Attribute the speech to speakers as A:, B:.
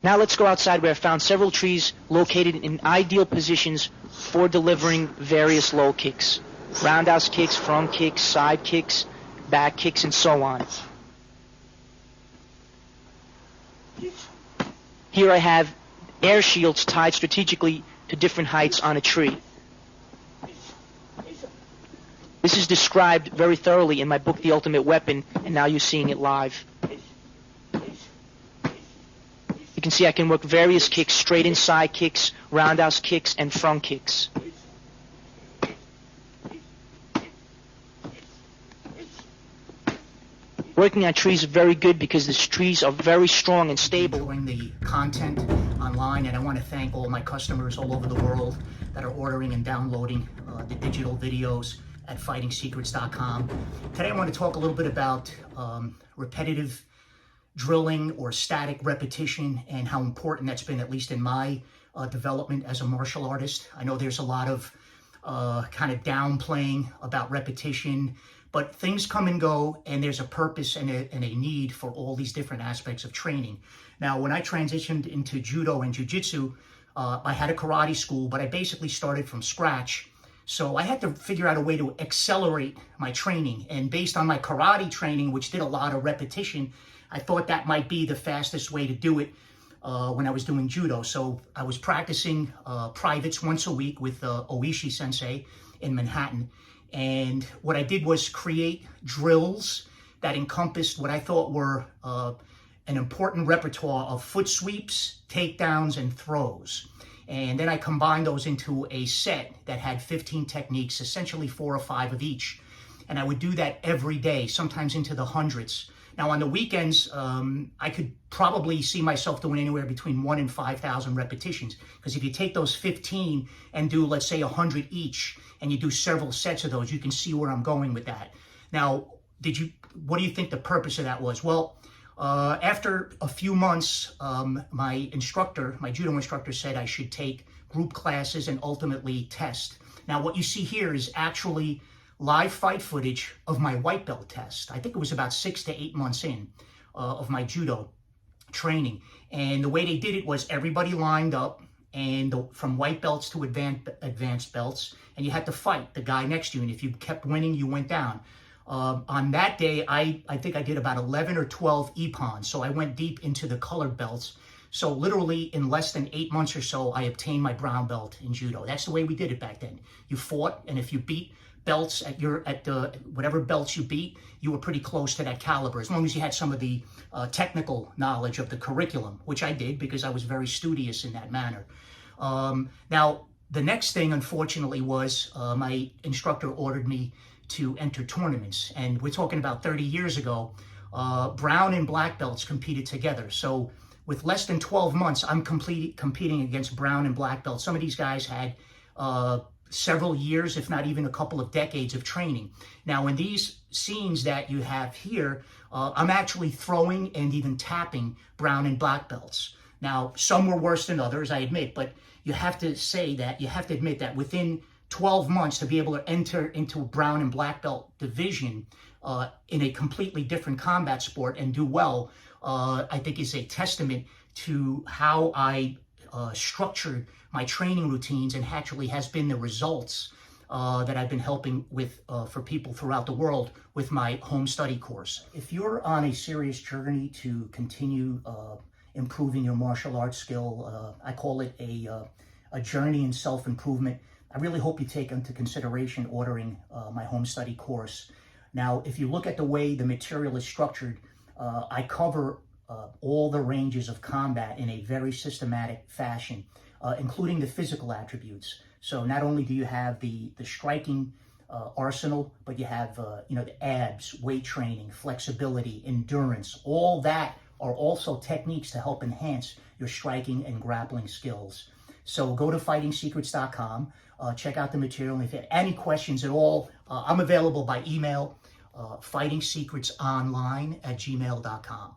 A: Now let's go outside where I found several trees located in ideal positions for delivering various low kicks. Roundhouse kicks, front kicks, side kicks, back kicks, and so on. Here I have air shields tied strategically to different heights on a tree. This is described very thoroughly in my book, The Ultimate Weapon, and now you're seeing it live. You can see I can work various kicks, straight and side kicks, roundhouse kicks, and front kicks. Working on trees is very good because these trees are very strong and stable.
B: Enjoying the content online, and I want to thank all my customers all over the world that are ordering and downloading the digital videos at fightingsecrets.com. Today I want to talk a little bit about repetitive drilling or static repetition and how important that's been, at least in my development as a martial artist. I know there's a lot of kind of downplaying about repetition, but things come and go, and there's a purpose and a need for all these different aspects of training. Now, when I transitioned into judo and jiu-jitsu, I had a karate school, but I basically started from scratch. So I had to figure out a way to accelerate my training. And based on my karate training, which did a lot of repetition, I thought that might be the fastest way to do it when I was doing judo. So I was practicing privates once a week with Oishi sensei in Manhattan. And what I did was create drills that encompassed what I thought were an important repertoire of foot sweeps, takedowns, and throws. And then I combined those into a set that had 15 techniques, essentially 4 or 5 of each. And I would do that every day, sometimes into the hundreds. Now on the weekends, I could probably see myself doing anywhere between 1,000 and 5,000 repetitions. Because if you take those 15 and do, let's say, 100 each, and you do several sets of those, you can see where I'm going with that. Now, what do you think the purpose of that was? Well, after a few months, my judo instructor said I should take group classes and ultimately test. Now, what you see here is actually live fight footage of my white belt test. I think it was about 6 to 8 months in of my judo training. And the way they did it was everybody lined up, and from white belts to advanced belts, and you had to fight the guy next to you. And if you kept winning, you went down. On that day, I think I did about 11 or 12 ippons. So I went deep into the colored belts. So literally in less than 8 months or so, I obtained my brown belt in judo. That's the way we did it back then. You fought, and if you beat belts at whatever belts you beat, you were pretty close to that caliber, as long as you had some of the technical knowledge of the curriculum, which I did because I was very studious in that manner. Now, the next thing, unfortunately, was my instructor ordered me to enter tournaments. And we're talking about 30 years ago. Brown and black belts competed together. So with less than 12 months, I'm competing against brown and black belts. Some of these guys had several years, if not even a couple of decades of training. Now, in these scenes that you have here, I'm actually throwing and even tapping brown and black belts. Now, some were worse than others, I admit, but you have to admit that within 12 months to be able to enter into a brown and black belt division in a completely different combat sport and do well, I think is a testament to how I structured my training routines, and actually has been the results that I've been helping with for people throughout the world with my home study course. If you're on a serious journey to continue improving your martial arts skill, I call it a journey in self-improvement. I really hope you take into consideration ordering my home study course. Now, if you look at the way the material is structured, I cover all the ranges of combat in a very systematic fashion, including the physical attributes. So not only do you have the striking arsenal, but you have the abs, weight training, flexibility, endurance. All that are also techniques to help enhance your striking and grappling skills. So go to fightingsecrets.com, check out the material, and if you have any questions at all, I'm available by email, fightingsecretsonline@gmail.com.